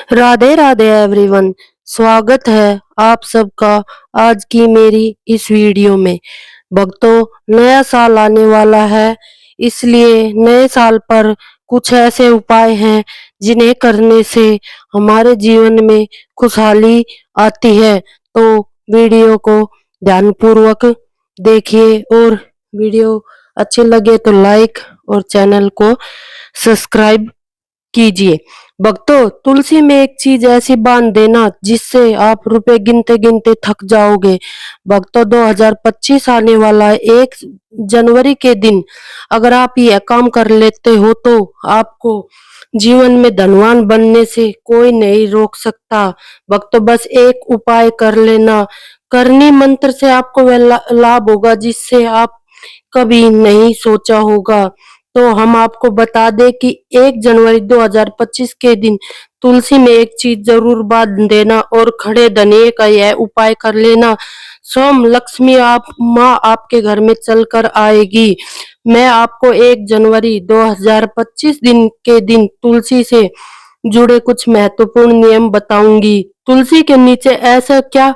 Radhe Radhe everyone. स्वागत है आप सबका आज की मेरी इस वीडियो में। भक्तों, नया साल आने वाला है, इसलिए नए साल पर कुछ ऐसे उपाय हैं जिन्हें करने से हमारे जीवन में खुशहाली आती है। तो वीडियो को ध्यानपूर्वक देखिए और वीडियो अच्छी लगे तो लाइक और चैनल को सब्सक्राइब कीजिए। भक्तों, तुलसी में एक चीज ऐसी बांध देना जिससे आप रुपए गिनते गिनते थक जाओगे। भक्तों, 2025 आने वाला है। 1 जनवरी के दिन अगर आप यह काम कर लेते हो तो आपको जीवन में धनवान बनने से कोई नहीं रोक सकता। भक्तों, बस एक उपाय कर लेना। करनी मंत्र से आपको वह लाभ होगा जिससे आप कभी नहीं सोचा होगा। तो हम आपको बता दें कि 1 जनवरी 2025 के दिन तुलसी में एक चीज जरूर बांध देना और खड़े धनिये का यह उपाय कर लेना। सोम लक्ष्मी आप माँ आपके घर में चलकर आएगी। मैं आपको 1 जनवरी 2025 दिन के दिन तुलसी से जुड़े कुछ महत्वपूर्ण नियम बताऊंगी। तुलसी के नीचे ऐसा क्या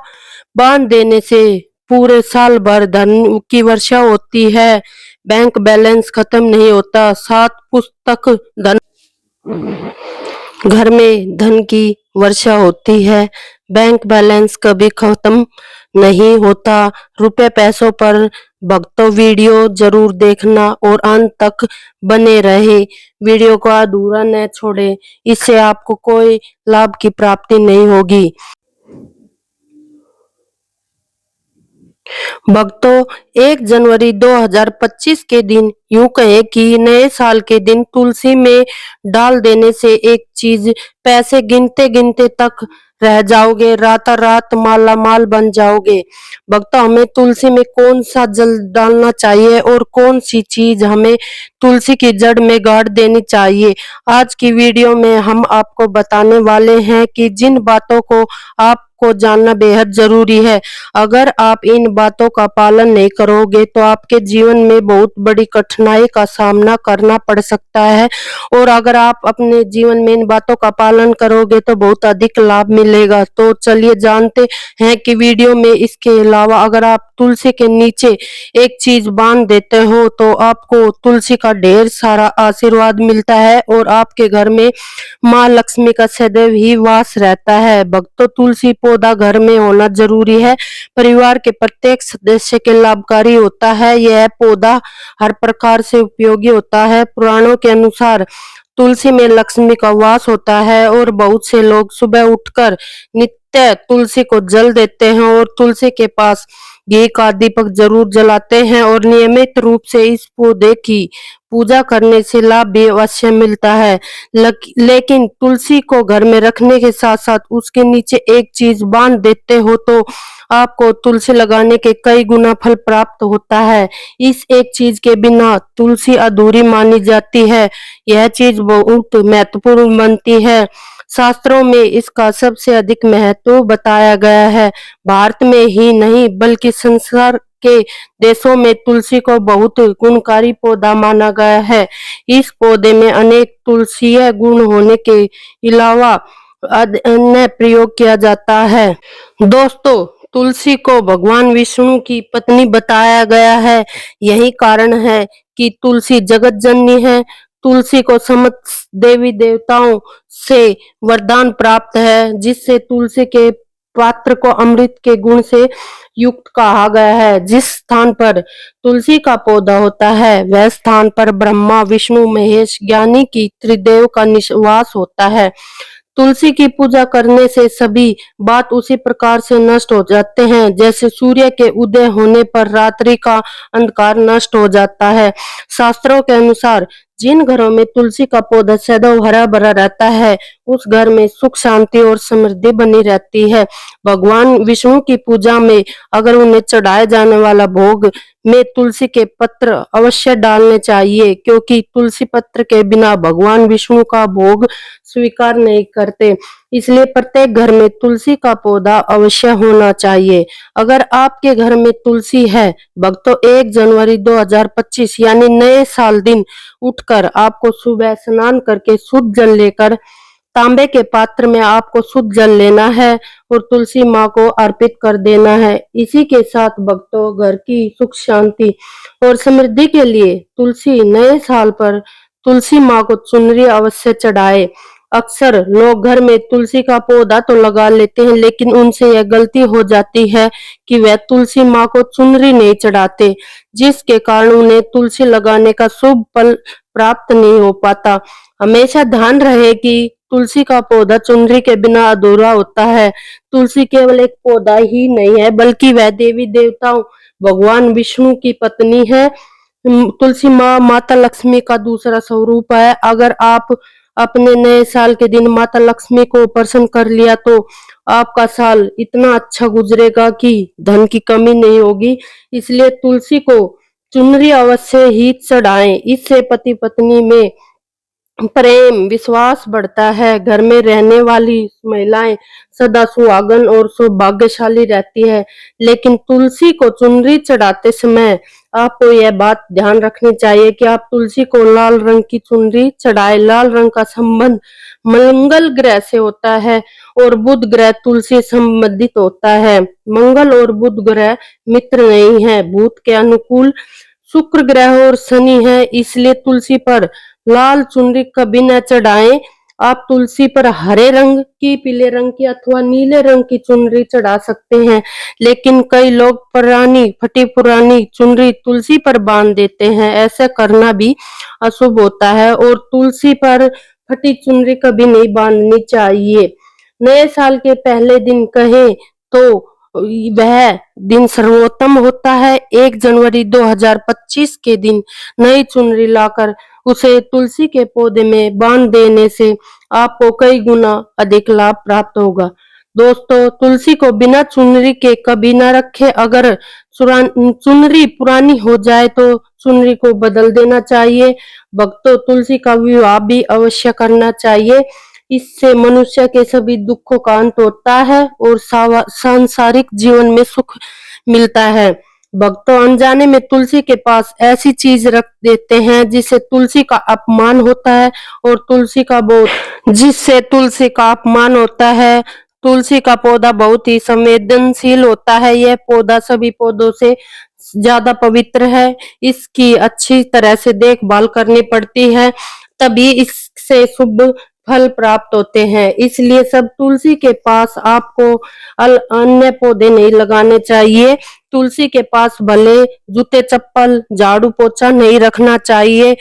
बांध देने से पूरे साल भर धन की वर्षा होती है, बैंक बैलेंस खत्म नहीं होता, 7 पुस्तक धन घर में धन की वर्षा होती है, बैंक बैलेंस कभी खत्म नहीं होता, रुपए पैसों पर। भक्तों, वीडियो जरूर देखना और अंत तक बने रहे। वीडियो को अधूरा न छोड़े, इससे आपको कोई लाभ की प्राप्ति नहीं होगी। भक्तों, 1 जनवरी 2025 के दिन यूं कहें कि नए साल के दिन तुलसी में डाल देने से एक चीज, पैसे गिनते गिनते तक रह जाओगे, राता रात माला माल बन जाओगे। भक्तों, हमें तुलसी में कौन सा जल डालना चाहिए और कौन सी चीज हमें तुलसी की जड़ में गाड़ देनी चाहिए, आज की वीडियो में हम आपको बताने वाले हैं कि जिन बातों को आपको जानना बेहद जरूरी है। अगर आप इन बातों का पालन नहीं करोगे तो आपके जीवन में बहुत बड़ी कठिनाई का सामना करना पड़ सकता है, और अगर आप अपने जीवन में इन बातों का पालन करोगे तो बहुत अधिक लाभ मिलेगा। तो चलिए जानते हैं कि वीडियो में इसके अलावा अगर आप तुलसी के नीचे एक चीज बांध देते हो तो आपको तुलसी का ढेर सारा आशीर्वाद मिलता है और आपके घर में माँ लक्ष्मी का सदैव ही वास रहता है। भक्तों, तुलसी पौधा घर में होना जरूरी है, परिवार के प्रत्येक सदस्य के लाभकारी होता है। यह पौधा हर प्रकार से उपयोगी होता है। पुराणों के अनुसार तुलसी में लक्ष्मी का वास होता है और बहुत से लोग सुबह उठकर नित्य तुलसी को जल देते हैं और तुलसी के पास घी का दीपक जरूर जलाते हैं और नियमित रूप से इस पौधे की पूजा करने से लाभ भी अवश्य मिलता है। लेकिन तुलसी को घर में रखने के साथ साथ उसके नीचे एक चीज बांध देते हो तो आपको तुलसी लगाने के कई गुना फल प्राप्त होता है। इस एक चीज के बिना तुलसी अधूरी मानी जाती है। यह चीज बहुत महत्वपूर्ण बनती है। शास्त्रों में इसका सबसे अधिक महत्व बताया गया है। भारत में ही नहीं बल्कि संसार के देशों में तुलसी को बहुत गुणकारी पौधा माना गया है। इस पौधे में अनेक तुलसीय गुण होने के अलावा अन्य प्रयोग किया जाता है। दोस्तों, तुलसी को भगवान विष्णु की पत्नी बताया गया है। यही कारण है कि तुलसी जगत जननी है। तुलसी को समस्त देवी देवताओं से वरदान प्राप्त है, जिससे तुलसी के पात्र को अमृत के गुण से युक्त कहा गया है। जिस स्थान पर तुलसी का पौधा होता है वह स्थान पर ब्रह्मा विष्णु महेश ज्ञानी की त्रिदेव का निवास होता है। तुलसी की पूजा करने से सभी बात उसी प्रकार से नष्ट हो जाते हैं जैसे सूर्य के उदय होने पर रात्रि का अंधकार नष्ट हो जाता है। शास्त्रों के अनुसार जिन घरों में तुलसी का पौधा सदैव हरा भरा रहता है उस घर में सुख शांति और समृद्धि बनी रहती है। भगवान विष्णु की पूजा में अगर उन्हें चढ़ाए जाने वाला भोग में तुलसी के पत्र अवश्य डालने चाहिए, क्योंकि तुलसी पत्र के बिना भगवान विष्णु का भोग स्वीकार नहीं करते। इसलिए प्रत्येक घर में तुलसी का पौधा अवश्य होना चाहिए। अगर आपके घर में तुलसी है भक्तों, 1 जनवरी 2025 यानी नए साल दिन उठकर आपको सुबह स्नान करके शुद्ध जल लेकर तांबे के पात्र में आपको शुद्ध जल लेना है और तुलसी माँ को अर्पित कर देना है। इसी के साथ भक्तों, घर की सुख शांति और समृद्धि के लिए तुलसी नए साल पर तुलसी माँ को चुनरी अवश्य चढ़ाए। अक्सर लोग घर में तुलसी का पौधा तो लगा लेते हैं, लेकिन उनसे यह गलती हो जाती है कि वह तुलसी माँ को चुनरी नहीं चढ़ाते, जिसके कारण उन्हें तुलसी लगाने का शुभ फल प्राप्त नहीं हो पाता। हमेशा ध्यान रहे कि तुलसी का पौधा चुनरी के बिना अधूरा होता है। तुलसी केवल एक पौधा ही नहीं है, बल्कि वह देवी देवताओं भगवान विष्णु की पत्नी है। तुलसी माँ माता लक्ष्मी का दूसरा स्वरूप है। अगर आप अपने नए साल के दिन माता लक्ष्मी को प्रसन्न कर लिया तो आपका साल इतना अच्छा गुजरेगा कि धन की कमी नहीं होगी। इसलिए तुलसी को चुनरी अवश्य ही चढ़ाएं। इससे पति पत्नी में प्रेम विश्वास बढ़ता है। घर में रहने वाली महिलाएं सदा सुहागन और सौभाग्यशाली रहती है। लेकिन तुलसी को चुनरी चढ़ाते समय आपको यह बात ध्यान रखनी चाहिए कि आप तुलसी को लाल रंग की चुनरी चढ़ाए। लाल रंग का संबंध मंगल ग्रह से होता है और बुध ग्रह तुलसी संबंधित होता है। मंगल और बुध ग्रह मित्र नहीं है, भूत के अनुकूल शुक्र ग्रह और शनि है। इसलिए तुलसी पर लाल चुनरी कभी न चढ़ाएं। आप तुलसी पर हरे रंग की, पीले रंग की अथवा नीले रंग की चुनरी चढ़ा सकते हैं। लेकिन कई लोग फटी पुरानी चुनरी तुलसी पर बांध देते हैं। ऐसा करना भी अशुभ होता है और तुलसी पर फटी चुनरी कभी नहीं बांधनी चाहिए। नए साल के पहले दिन कहें तो वह दिन सर्वोत्तम होता है। 1 जनवरी 2025 के दिन नई चुनरी लाकर उसे तुलसी के पौधे में बांध देने से आपको कई गुना अधिक लाभ प्राप्त होगा। दोस्तों, तुलसी को बिना चुनरी के कभी ना रखें। अगर चुनरी पुरानी हो जाए तो चुनरी को बदल देना चाहिए। भक्तों, तुलसी का विवाह भी अवश्य करना चाहिए। इससे मनुष्य के सभी दुखों का अंत होता है और सांसारिक जीवन में सुख मिलता है। भक्तों, अनजाने में तुलसी के पास ऐसी चीज रख देते हैं जिससे तुलसी का अपमान होता है और जिससे तुलसी का अपमान होता है। तुलसी का पौधा बहुत ही संवेदनशील होता है। यह पौधा सभी पौधों से ज्यादा पवित्र है। इसकी अच्छी तरह से देखभाल करनी पड़ती है, तभी इससे शुभ फल प्राप्त होते हैं। इसलिए सब तुलसी के पास आपको अन्य पौधे नहीं लगाने चाहिए। तुलसी के पास भले जूते चप्पल झाड़ू पोछा नहीं रखना चाहिए।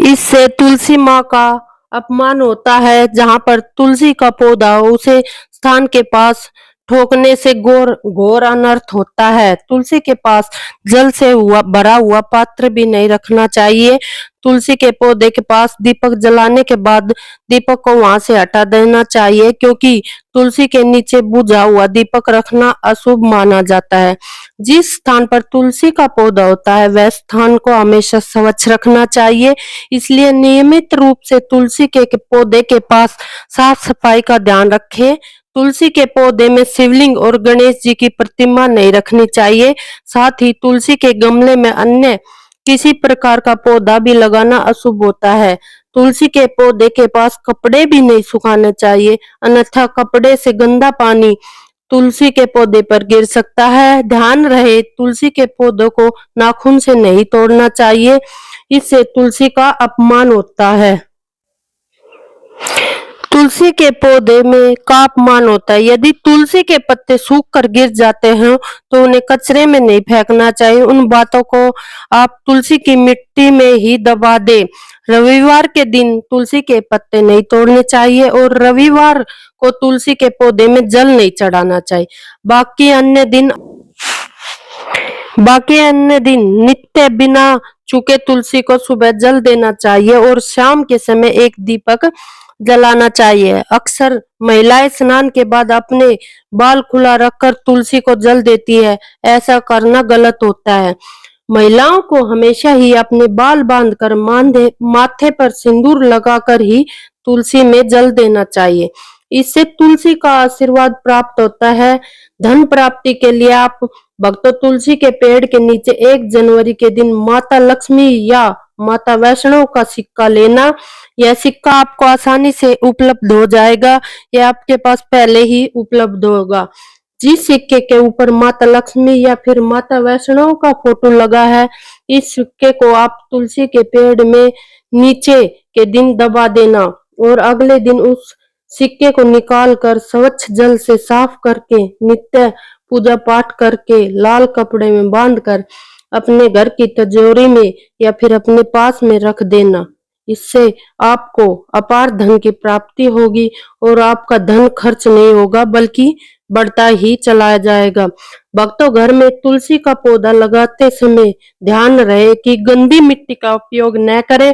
इससे तुलसी माँ का अपमान होता है। जहाँ पर तुलसी का पौधा हो उसे स्थान के पास ठोकने से घोर अनर्थ होता है। तुलसी के पास जल से भरा हुआ पात्र भी नहीं रखना चाहिए। तुलसी के पौधे के पास दीपक जलाने के बाद दीपक को वहां से हटा देना चाहिए, क्योंकि तुलसी के नीचे बुझा हुआ दीपक रखना अशुभ माना जाता है। जिस स्थान पर तुलसी का पौधा होता है वह स्थान को हमेशा स्वच्छ रखना चाहिए। इसलिए नियमित रूप से तुलसी के पौधे के पास साफ सफाई का ध्यान रखें। तुलसी के पौधे में शिवलिंग और गणेश जी की प्रतिमा नहीं रखनी चाहिए। साथ ही तुलसी के गमले में अन्य किसी प्रकार का पौधा भी लगाना अशुभ होता है। तुलसी के पौधे के पास कपड़े भी नहीं सुखाने चाहिए, अन्यथा कपड़े से गंदा पानी तुलसी के पौधे पर गिर सकता है। ध्यान रहे, तुलसी के पौधों को नाखून से नहीं तोड़ना चाहिए, इससे तुलसी का अपमान होता है। तुलसी के पौधे में का अपमान होता है। यदि तुलसी के पत्ते सूख कर गिर जाते हैं तो उन्हें कचरे में नहीं फेंकना चाहिए। उन बातों को आप तुलसी की मिट्टी में ही दबा दें। रविवार के दिन तुलसी के पत्ते नहीं तोड़ने चाहिए और रविवार को तुलसी के पौधे में जल नहीं चढ़ाना चाहिए। बाकी अन्य दिन नित्य बिना चूके तुलसी को सुबह जल देना चाहिए और शाम के समय एक दीपक जलाना चाहिए। अक्सर महिलाएं स्नान के बाद अपने बाल खुला रखकर तुलसी को जल देती है। ऐसा करना गलत होता है। महिलाओं को हमेशा ही अपने बाल बांधकर माथे पर सिंदूर लगाकर ही तुलसी में जल देना चाहिए। इससे तुलसी का आशीर्वाद प्राप्त होता है। धन प्राप्ति के लिए आप भक्तों तुलसी के पेड़ के नीचे 1 जनवरी के दिन माता लक्ष्मी या माता वैष्णो का सिक्का लेना। यह सिक्का आपको आसानी से उपलब्ध हो जाएगा, यह आपके पास पहले ही उपलब्ध होगा। जिस सिक्के के ऊपर माता लक्ष्मी या फिर माता वैष्णो का फोटो लगा है, इस सिक्के को आप तुलसी के पेड़ में नीचे के दिन दबा देना और अगले दिन उस सिक्के को निकाल कर स्वच्छ जल से साफ करके नित्य पूजा पाठ करके लाल कपड़े में बांध कर अपने घर की तिजोरी में या फिर अपने पास में रख देना। इससे आपको अपार धन की प्राप्ति होगी और आपका धन खर्च नहीं होगा बल्कि बढ़ता ही चला जाएगा। भक्तों, घर में तुलसी का पौधा लगाते समय ध्यान रहे कि गंदी मिट्टी का उपयोग न करें।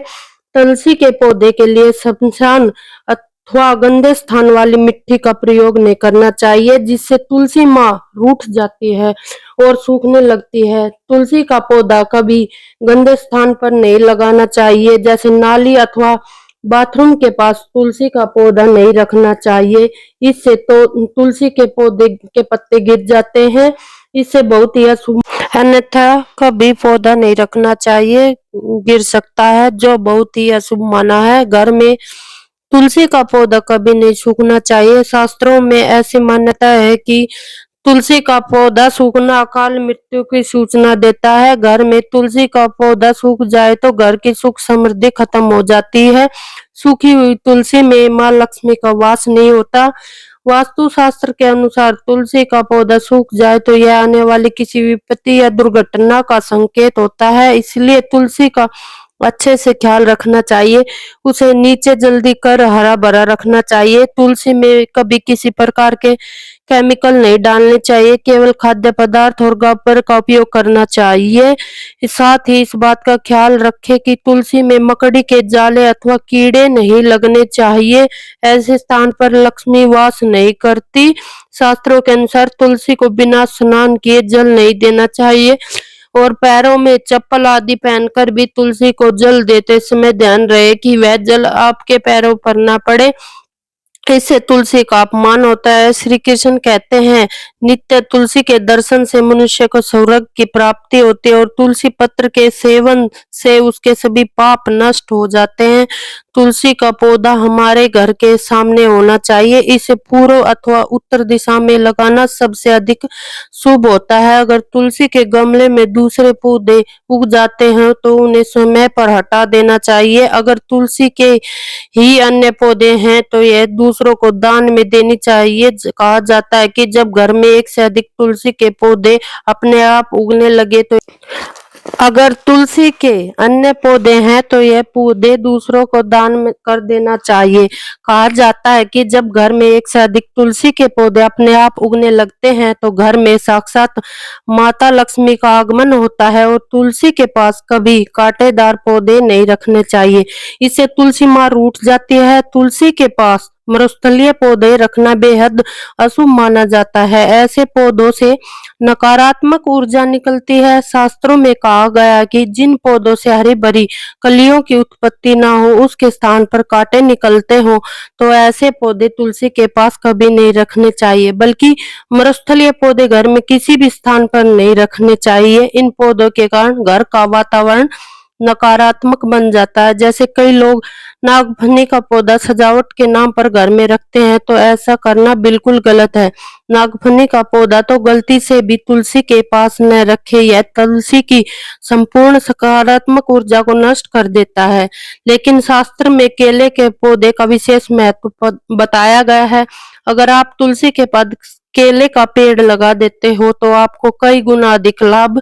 तुलसी के पौधे के लिए शमशान अथवा गंदे स्थान वाली मिट्टी का प्रयोग नहीं करना चाहिए, जिससे तुलसी माँ रूठ जाती है और सूखने लगती है। तुलसी का पौधा कभी गंदे स्थान पर नहीं लगाना चाहिए, जैसे नाली अथवा बाथरूम के पास तुलसी का पौधा नहीं रखना चाहिए। इससे तो तुलसी के पौधे के पत्ते गिर जाते हैं, इससे बहुत ही अशुभ। अन्यथा कभी पौधा नहीं रखना चाहिए, गिर सकता है, जो बहुत ही अशुभ माना है। घर में तुलसी का पौधा कभी नहीं सूखना चाहिए। शास्त्रों में ऐसी मान्यता है कि तुलसी का पौधा सूखना अकाल मृत्यु की सूचना देता है। घर में तुलसी का पौधा सूख जाए तो घर की सुख समृद्धि खत्म हो जाती है। सूखी हुई तुलसी में माँ लक्ष्मी का वास नहीं होता। वास्तु शास्त्र के अनुसार तुलसी का पौधा सूख जाए तो यह आने वाली किसी विपत्ति या दुर्घटना का संकेत होता है। इसलिए तुलसी का अच्छे से ख्याल रखना चाहिए, उसे नीचे जल्दी कर हरा भरा रखना चाहिए। तुलसी में कभी किसी प्रकार के केमिकल नहीं डालने चाहिए, केवल खाद्य पदार्थ और गोबर का उपयोग करना चाहिए। साथ ही इस बात का ख्याल रखें कि तुलसी में मकड़ी के जाले अथवा कीड़े नहीं लगने चाहिए, ऐसे स्थान पर लक्ष्मी वास नहीं करती। शास्त्रों के अनुसार तुलसी को बिना स्नान किए जल नहीं देना चाहिए और पैरों में चप्पल आदि पहनकर भी तुलसी को जल देते समय ध्यान रहे कि वह जल आपके पैरों पर ना पड़े, इससे तुलसी का अपमान होता है। श्री कृष्ण कहते हैं, नित्य तुलसी के दर्शन से मनुष्य को स्वर्ग की प्राप्ति होती है और तुलसी पत्र के सेवन से उसके सभी पाप नष्ट हो जाते हैं। तुलसी का पौधा हमारे घर के सामने होना चाहिए, इसे पूर्व अथवा उत्तर दिशा में लगाना सबसे अधिक शुभ होता है। अगर तुलसी के गमले में दूसरे पौधे उग जाते हैं तो उन्हें समय पर हटा देना चाहिए। अगर तुलसी के ही अन्य पौधे हैं तो यह दूसरों को दान में देनी चाहिए। कहा जाता है कि जब घर में एक से अधिक तुलसी के पौधे अपने आप उगने लगे तो अगर तुलसी के अन्य पौधे हैं तो यह पौधे दूसरों को दान में कर देना चाहिए। कहा जाता है कि जब घर में एक से अधिक तुलसी के पौधे अपने आप उगने लगते हैं तो घर में साक्षात माता लक्ष्मी का आगमन होता है और तुलसी के पास कभी कांटेदार पौधे नहीं रखने चाहिए, इससे तुलसी माँ रूठ जाती है। तुलसी के पास मरुस्थलीय पौधे रखना बेहद अशुभ माना जाता है, ऐसे पौधों से नकारात्मक ऊर्जा निकलती है। शास्त्रों में कहा गया है कि जिन पौधों से हरी भरी कलियों की उत्पत्ति ना हो, उसके स्थान पर कांटे निकलते हो, तो ऐसे पौधे तुलसी के पास कभी नहीं रखने चाहिए, बल्कि मरुस्थलीय पौधे घर में किसी भी स्थान पर नहीं रखने चाहिए। इन पौधों के कारण घर का वातावरण नकारात्मक बन जाता है। जैसे कई लोग नागफनी का पौधा सजावट के नाम पर घर में रखते हैं, तो ऐसा करना बिल्कुल गलत है। नागफनी का पौधा तो गलती से भी तुलसी के पास न रखे, यह तुलसी की संपूर्ण सकारात्मक ऊर्जा को नष्ट कर देता है। लेकिन शास्त्र में केले के पौधे का विशेष महत्व बताया गया है। अगर आप तुलसी के पद केले का पेड़ लगा देते हो तो आपको कई गुना अधिक लाभ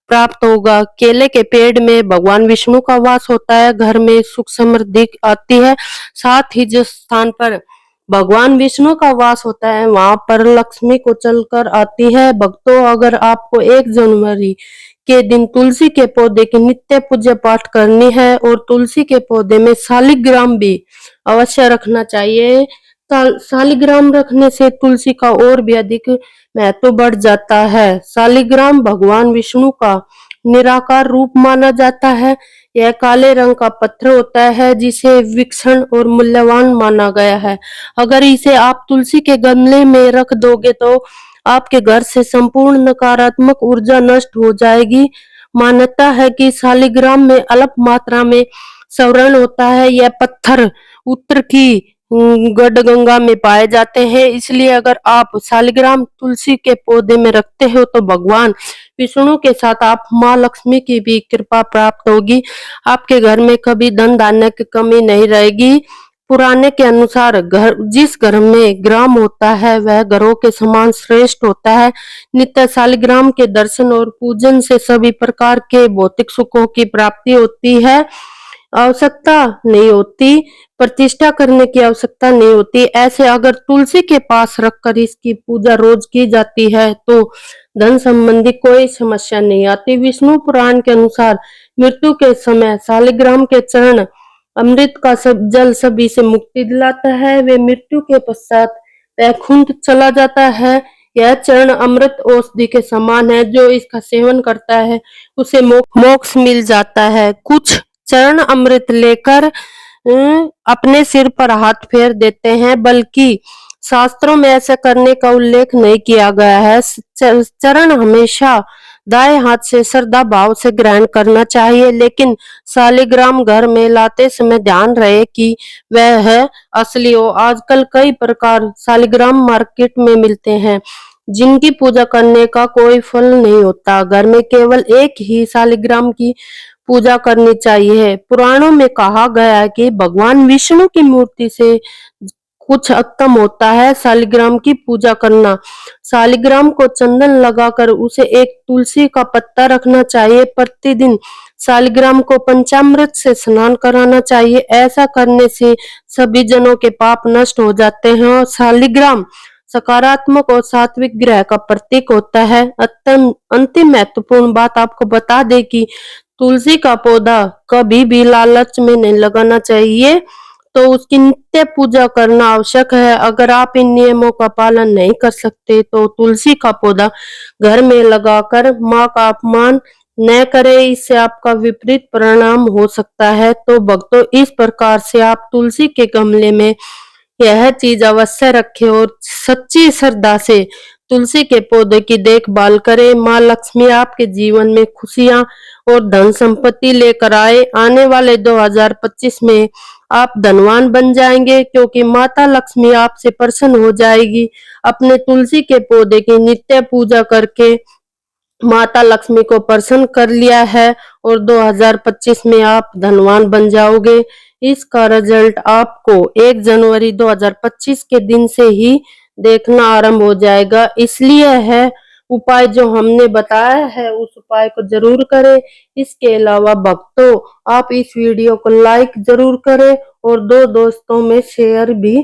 प्राप्त होगा। केले के पेड़ में भगवान विष्णु का वास होता है, घर में सुख समृद्धि आती है। साथ ही जिस स्थान पर भगवान विष्णु का वास होता है वहां पर लक्ष्मी को चलकर आती है। भक्तों, अगर आपको 1 जनवरी के दिन तुलसी के पौधे की नित्य पूजा पाठ करनी है और तुलसी के पौधे में शालिग्राम भी अवश्य रखना चाहिए। शालिग्राम रखने से तुलसी का और भी अधिक महत्व बढ़ जाता है। शालिग्राम भगवान विष्णु का निराकार रूप माना जाता है। यह काले रंग का पत्थर होता है जिसे विलक्षण और मूल्यवान माना गया है। अगर इसे आप तुलसी के गमले में रख दोगे तो आपके घर से संपूर्ण नकारात्मक ऊर्जा नष्ट हो जाएगी। मान्यता है कि शालिग्राम में अल्प मात्रा में स्वर्ण होता है। यह पत्थर उत्तर की गढ़गंगा में पाए जाते हैं, इसलिए अगर आप शालिग्राम तुलसी के पौधे में रखते हो तो भगवान विष्णु के साथ आप माँ लक्ष्मी की भी कृपा प्राप्त होगी। आपके घर में कभी धन धान्य की कमी नहीं रहेगी। पुराने के अनुसार जिस घर में ग्राम होता है वह घरों के समान श्रेष्ठ होता है। नित्य शालिग्राम के दर्शन और पूजन से सभी प्रकार के भौतिक सुखों की प्राप्ति होती है। आवश्यकता नहीं होती, प्रतिष्ठा करने की आवश्यकता नहीं होती। ऐसे अगर तुलसी के पास रखकर इसकी पूजा रोज की जाती है तो धन संबंधी कोई समस्या नहीं आती। विष्णु पुराण के अनुसार मृत्यु के समय शालिग्राम के चरण अमृत का सब जल सभी से मुक्ति दिलाता है। वे मृत्यु के पश्चात वैकुंठ चला जाता है। यह चरण अमृत औषधि के समान है, जो इसका सेवन करता है उसे मोक्ष मिल जाता है। कुछ चरण अमृत लेकर अपने सिर पर हाथ फेर देते हैं, बल्कि शास्त्रों में ऐसा करने का उल्लेख नहीं किया गया है। चरण हमेशा दाएं हाथ से श्रद्धा भाव से ग्रहण करना चाहिए, लेकिन शालिग्राम घर में लाते समय ध्यान रहे कि वह असली हो। आजकल कई प्रकार शालिग्राम मार्केट में मिलते हैं, जिनकी पूजा करने का कोई फल नहीं होता। घर में केवल एक ही शालिग्राम की पूजा करनी चाहिए। पुराणों में कहा गया है कि भगवान विष्णु की मूर्ति से कुछ उत्तम होता है शालिग्राम की पूजा करना। शालिग्राम को चंदन लगाकर उसे एक तुलसी का पत्ता रखना चाहिए। प्रतिदिन शालिग्राम को पंचामृत से स्नान कराना चाहिए। ऐसा करने से सभी जनों के पाप नष्ट हो जाते हैं और शालिग्राम सकारात्मक और सात्विक ग्रह का प्रतीक होता है। अंतिम महत्वपूर्ण बात आपको बता दें कि तुलसी का पौधा कभी भी लालच में नहीं लगाना चाहिए, तो उसकी नित्य पूजा करना आवश्यक है। अगर आप इन नियमों का पालन नहीं कर सकते तो तुलसी का पौधा घर में लगाकर माँ का अपमान न करें, इससे आपका विपरीत परिणाम हो सकता है। तो भक्तों, इस प्रकार से आप तुलसी के गमले में यह चीज अवश्य रखें और सच्ची श्रद्धा से तुलसी के पौधे की देखभाल करें। माँ लक्ष्मी आपके जीवन में खुशियां और धन संपत्ति लेकर आए। आने वाले 2025 में आप धनवान बन जाएंगे, क्योंकि माता लक्ष्मी आपसे प्रसन्न हो जाएगी। अपने तुलसी के पौधे की नित्य पूजा करके माता लक्ष्मी को प्रसन्न कर लिया है और 2025 में आप धनवान बन जाओगे। इसका रिजल्ट आपको 1 जनवरी 2025 के दिन से ही देखना आरंभ हो जाएगा। इसलिए है उपाय जो हमने बताया है उस उपाय को जरूर करें। इसके अलावा भक्तों, आप इस वीडियो को लाइक जरूर करें और 2 दोस्तों में शेयर भी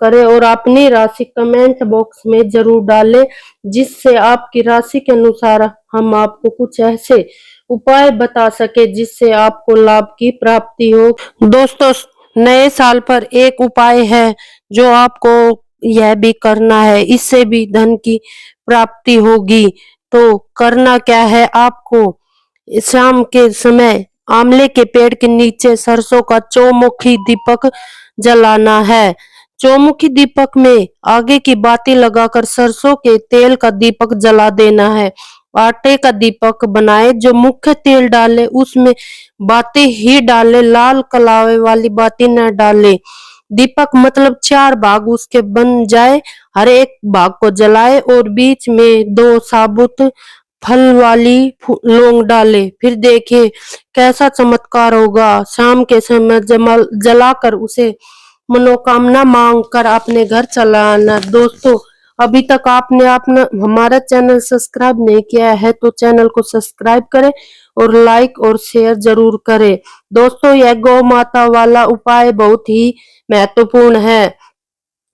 करें और अपनी राशि कमेंट बॉक्स में जरूर डालें, जिससे आपकी राशि के अनुसार हम आपको कुछ ऐसे उपाय बता सके जिससे आपको लाभ की प्राप्ति हो। दोस्तों, नए साल पर एक उपाय है जो आपको यह भी करना है, इससे भी धन की प्राप्ति होगी। तो करना क्या है, आपको शाम के समय आंवले के पेड़ के नीचे सरसों का चौमुखी दीपक जलाना है। चौमुखी दीपक में आगे की बाती लगाकर सरसों के तेल का दीपक जला देना है। आटे का दीपक बनाए, जो मुख्य तेल डाले उसमें बाती ही डाले, लाल कलावे वाली बाती न डाले। दीपक मतलब 4 भाग उसके बन जाए, हर एक भाग को जलाए और बीच में 2 साबुत फल वाली लौंग डाले। फिर देखिए कैसा चमत्कार होगा। शाम के समय जलाकर उसे मनोकामना मांग कर अपने घर चला आना। दोस्तों, अभी तक आपने अपना हमारा चैनल सब्सक्राइब नहीं किया है तो चैनल को सब्सक्राइब करें और लाइक और शेयर जरूर करें। दोस्तों, यह गौ माता वाला उपाय बहुत ही महत्वपूर्ण है।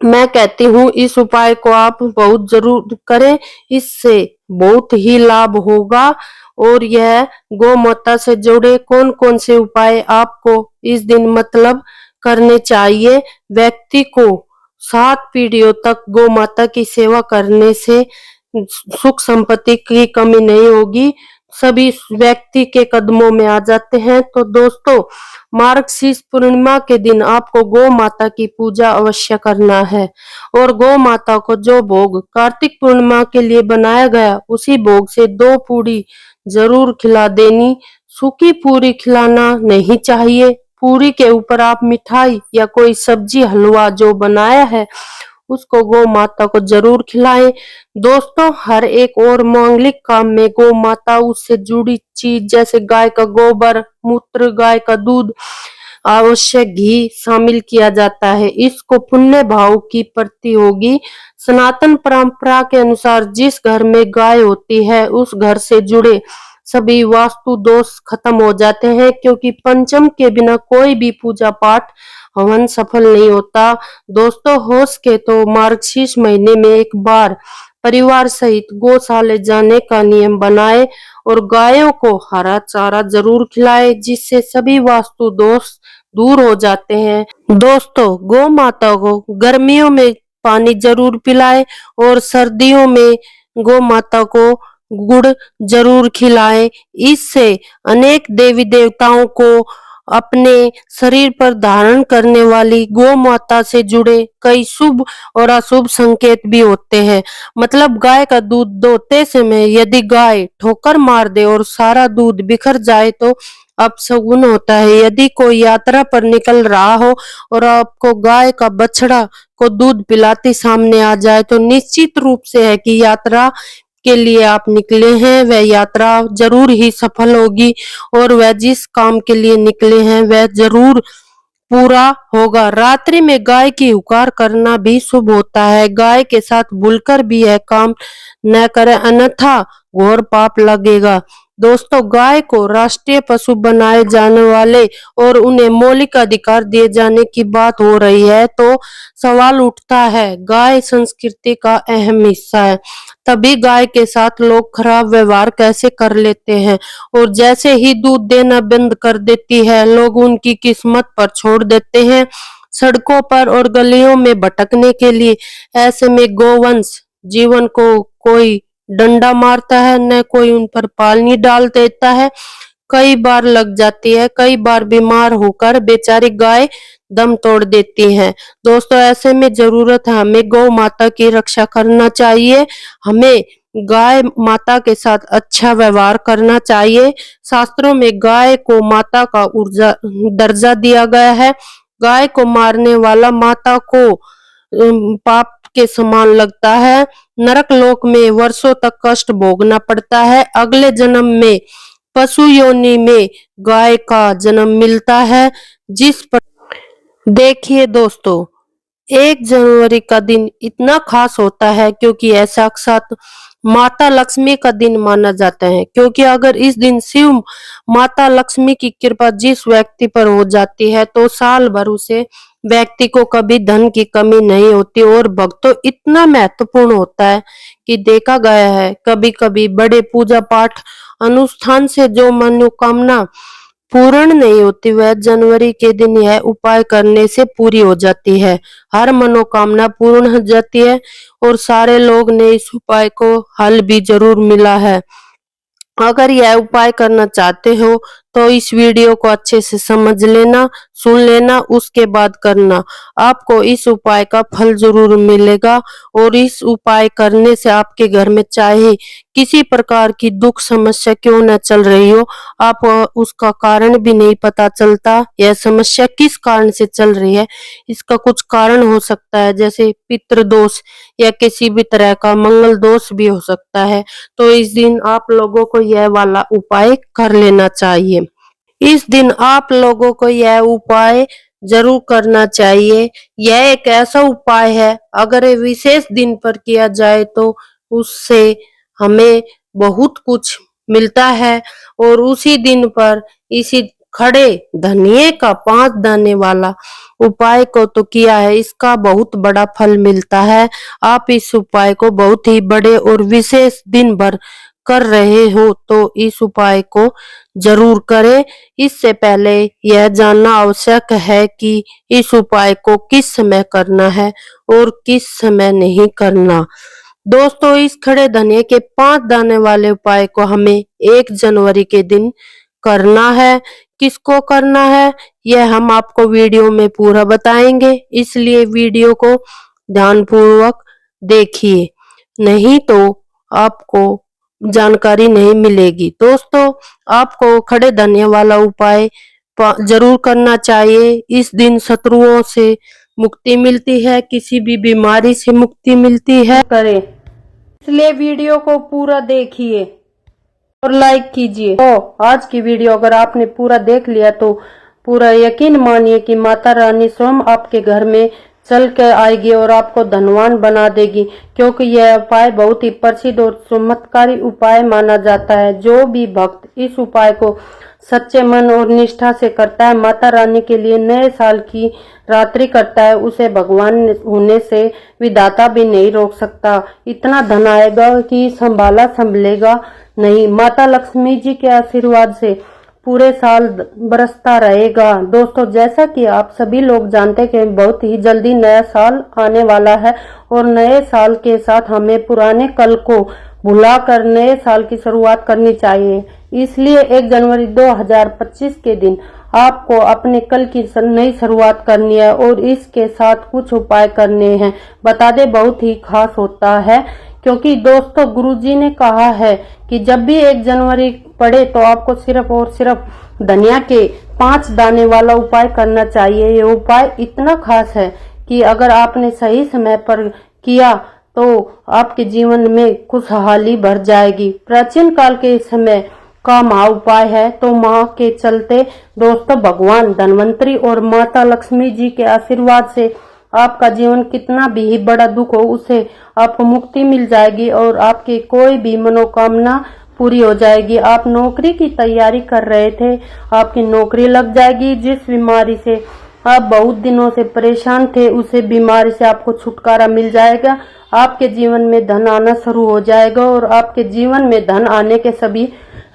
मैं कहती हूँ इस उपाय को आप बहुत जरूर करें, इससे बहुत ही लाभ होगा। और यह गौ माता से जुड़े कौन कौन से उपाय आपको इस दिन मतलब करने चाहिए। व्यक्ति को 7 पीढ़ियों तक गौ माता की सेवा करने से सुख संपत्ति की कमी नहीं होगी। सभी व्यक्ति के कदमों में आ जाते हैं। तो दोस्तों, मार्गशीर्ष पूर्णिमा के दिन आपको गौ माता की पूजा अवश्य करना है और गौ माता को जो भोग कार्तिक पूर्णिमा के लिए बनाया गया उसी भोग से 2 पूरी जरूर खिला देनी। सूखी पूरी खिलाना नहीं चाहिए। पूरी के ऊपर आप मिठाई या कोई सब्जी हलवा जो बनाया है उसको गौ माता को जरूर खिलाएं। दोस्तों, हर एक और मांगलिक काम में गौ माता उससे जुड़ी चीज जैसे गाय का गोबर, मूत्र, गाय का दूध, आवश्यक घी शामिल किया जाता है। इसको पुण्य भाव की प्रतीक होगी। सनातन परंपरा के अनुसार जिस घर में गाय होती है उस घर से जुड़े सभी वास्तु दोष खत्म हो जाते हैं, क्योंकि पंचम के बिना कोई भी पूजा पाठ हवन सफल नहीं होता। दोस्तों, हो सके तो मार्गशीर्ष महीने में एक बार परिवार सहित गौशाले जाने का नियम बनाए और गायों को हरा चारा जरूर खिलाए, जिससे सभी वास्तु दोष दूर हो जाते हैं। दोस्तों, गौ माता को गर्मियों में पानी जरूर पिलाए और सर्दियों में गौ माता को गुड़ जरूर खिलाए। इससे अनेक देवी देवताओं को अपने शरीर पर धारण करने वाली गौ माता से जुड़े कई शुभ और अशुभ संकेत भी होते हैं। मतलब गाय का दूध दोहते समय यदि गाय ठोकर मार दे और सारा दूध बिखर जाए तो अपशगुन होता है। यदि कोई यात्रा पर निकल रहा हो और आपको गाय का बछड़ा को दूध पिलाती सामने आ जाए तो निश्चित रूप से है कि यात्रा के लिए आप निकले हैं वह यात्रा जरूर ही सफल होगी और वह जिस काम के लिए निकले हैं वह जरूर पूरा होगा। रात्रि में गाय की हुकार करना भी शुभ होता है। गाय के साथ भूलकर भी यह काम न करें, अन्यथा घोर पाप लगेगा। दोस्तों, गाय को राष्ट्रीय पशु बनाए जाने वाले और उन्हें मौलिक अधिकार दिए जाने की बात हो रही है तो सवाल उठता है, गाय संस्कृति का अहम हिस्सा है, तभी गाय के साथ लोग खराब व्यवहार कैसे कर लेते हैं और जैसे ही दूध देना बंद कर देती है लोग उनकी किस्मत पर छोड़ देते हैं सड़कों पर और गलियों में भटकने के लिए। ऐसे में गोवंश जीवन को कोई डंडा मारता है न कोई उन पर पानी डाल देता है। कई बार लग जाती है, कई बार बीमार होकर बेचारी गाय दम तोड़ देती है। दोस्तों, ऐसे में जरूरत है हमें गौ माता की रक्षा करना चाहिए। हमें गाय माता के साथ अच्छा व्यवहार करना चाहिए। शास्त्रों में गाय को माता का ऊर्जा दर्जा दिया गया है। गाय को मारने वाला माता को पाप के समान लगता है। नरक लोक में वर्षों तक कष्ट भोगना पड़ता है। अगले जन्म में पशु योनि में गाय का जन्म मिलता है। जिस पर देखिए दोस्तों, 1 जनवरी का दिन इतना खास होता है क्योंकि यह साक्षात माता लक्ष्मी का दिन माना जाता है, क्योंकि अगर इस दिन शिव माता लक्ष्मी की कृपा जिस व्यक्ति पर हो जाती है तो साल भर उसे व्यक्ति को कभी धन की कमी नहीं होती। और भक्तों, इतना महत्वपूर्ण होता है कि देखा गया है कभी कभी बड़े पूजा पाठ अनुष्ठान से जो मनोकामना पूर्ण नहीं होती वह जनवरी के दिन यह उपाय करने से पूरी हो जाती है। हर मनोकामना पूर्ण हो जाती है और सारे लोग ने इस उपाय को हल भी जरूर मिला है। अगर यह उपाय करना चाहते हो तो इस वीडियो को अच्छे से समझ लेना, सुन लेना, उसके बाद करना। आपको इस उपाय का फल जरूर मिलेगा और इस उपाय करने से आपके घर में चाहे किसी प्रकार की दुख समस्या क्यों न चल रही हो, आप उसका कारण भी नहीं पता चलता। यह समस्या किस कारण से चल रही है, इसका कुछ कारण हो सकता है, जैसे पितृ दोष या किसी भी तरह का मंगल दोष भी हो सकता है। तो इस दिन आप लोगों को यह वाला उपाय कर लेना चाहिए। इस दिन आप लोगों को यह उपाय जरूर करना चाहिए। यह एक ऐसा उपाय है, अगर ये विशेष दिन पर किया जाए तो उससे हमें बहुत कुछ मिलता है। और उसी दिन पर इसी खड़े धनिये का 5 दाने वाला उपाय को तो किया है, इसका बहुत बड़ा फल मिलता है। आप इस उपाय को बहुत ही बड़े और विशेष दिन भर कर रहे हो तो इस उपाय को जरूर करें। इससे पहले यह जानना आवश्यक है कि इस उपाय को किस समय करना है और किस समय नहीं करना। दोस्तों इस खड़े धनिये के 5 दाने वाले उपाय को हमें 1 जनवरी के दिन करना है। किसको करना है यह हम आपको वीडियो में पूरा बताएंगे, इसलिए वीडियो को ध्यानपूर्वक देखिए, नहीं तो आपको जानकारी नहीं मिलेगी। दोस्तों आपको खड़े धनिये वाला उपाय जरूर करना चाहिए। इस दिन शत्रुओं से मुक्ति मिलती है, किसी भी बीमारी से मुक्ति मिलती है। करें इसलिए वीडियो को पूरा देखिए और लाइक कीजिए। तो आज की वीडियो अगर आपने पूरा देख लिया तो पूरा यकीन मानिए कि माता रानी स्वयं आपके घर में चल के आएगी और आपको धनवान बना देगी, क्योंकि यह उपाय बहुत ही प्रसिद्ध और चमत्कारी उपाय माना जाता है। जो भी भक्त इस उपाय को सच्चे मन और निष्ठा से करता है, माता रानी के लिए नए साल की रात्रि करता है, उसे भगवान होने से विधाता भी नहीं रोक सकता। इतना धन आएगा कि संभाला संभलेगा नहीं। माता लक्ष्मी जी के आशीर्वाद से पूरे साल बरसता रहेगा। दोस्तों जैसा कि आप सभी लोग जानते हैं कि बहुत ही जल्दी नया साल आने वाला है और नए साल के साथ हमें पुराने कल को भुलाकर नए साल की शुरुआत करनी चाहिए। इसलिए 1 जनवरी 2025 के दिन आपको अपने कल की नई शुरुआत करनी है और इसके साथ कुछ उपाय करने हैं। बता दें बहुत ही खास होता है, क्योंकि दोस्तों गुरुजी ने कहा है कि जब भी 1 जनवरी पड़े तो आपको सिर्फ और सिर्फ धनिया के 5 दाने वाला उपाय करना चाहिए। ये उपाय इतना खास है कि अगर आपने सही समय पर किया तो आपके जीवन में खुशहाली भर जाएगी। प्राचीन काल के समय का महा उपाय है, तो माँ के चलते दोस्तों भगवान धन्वंतरी और माता लक्ष्मी जी के आशीर्वाद से आपका जीवन कितना भी बड़ा दुख हो उसे आपको मुक्ति मिल जाएगी और आपकी कोई भी मनोकामना पूरी हो जाएगी। आप नौकरी की तैयारी कर रहे थे, आपकी नौकरी लग जाएगी। जिस बीमारी से आप बहुत दिनों से परेशान थे, उसे बीमारी से आपको छुटकारा मिल जाएगा। आपके जीवन में धन आना शुरू हो जाएगा और आपके जीवन में धन आने के सभी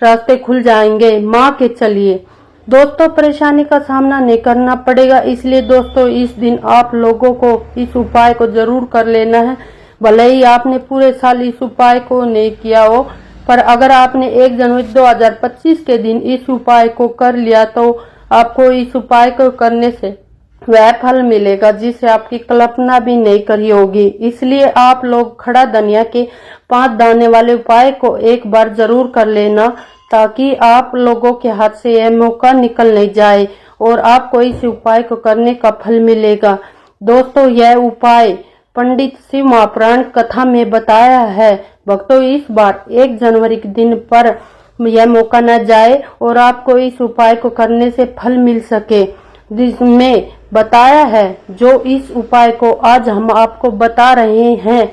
रास्ते खुल जाएंगे। माँ के चलिए दोस्तों परेशानी का सामना नहीं करना पड़ेगा। इसलिए दोस्तों इस दिन आप लोगों को इस उपाय को जरूर कर लेना है। भले ही आपने पूरे साल इस उपाय को नहीं किया हो, पर अगर आपने 1 जनवरी 2025 के दिन इस उपाय को कर लिया तो आपको इस उपाय को करने से वह फल मिलेगा जिसे आपकी कल्पना भी नहीं करी होगी। इसलिए आप लोग खड़ा धनिया के 5 दाने वाले उपाय को एक बार जरूर कर लेना, ताकि आप लोगों के हाथ से यह मौका निकल नहीं जाए और आपको इस उपाय को करने का फल मिलेगा। दोस्तों यह उपाय पंडित शिव महापुराण कथा में बताया है। भक्तों इस बार 1 जनवरी के दिन पर यह मौका न जाए और आपको इस उपाय को करने से फल मिल सके, जिसमें बताया है। जो इस उपाय को आज हम आपको बता रहे हैं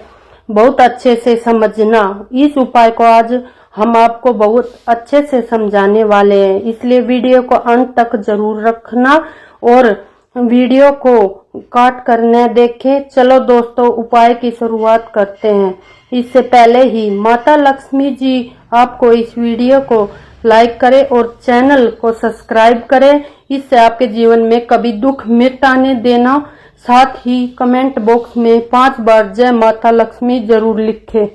बहुत अच्छे से समझना। इस उपाय को आज हम आपको बहुत अच्छे से समझाने वाले हैं, इसलिए वीडियो को अंत तक जरूर रखना और वीडियो को काट कर न देखें। चलो दोस्तों उपाय की शुरुआत करते हैं। इससे पहले ही माता लक्ष्मी जी आपको इस वीडियो को लाइक करें और चैनल को सब्सक्राइब करें, इससे आपके जीवन में कभी दुख मत आने देना। साथ ही कमेंट बॉक्स में 5 बार जय माता लक्ष्मी जरूर लिखें।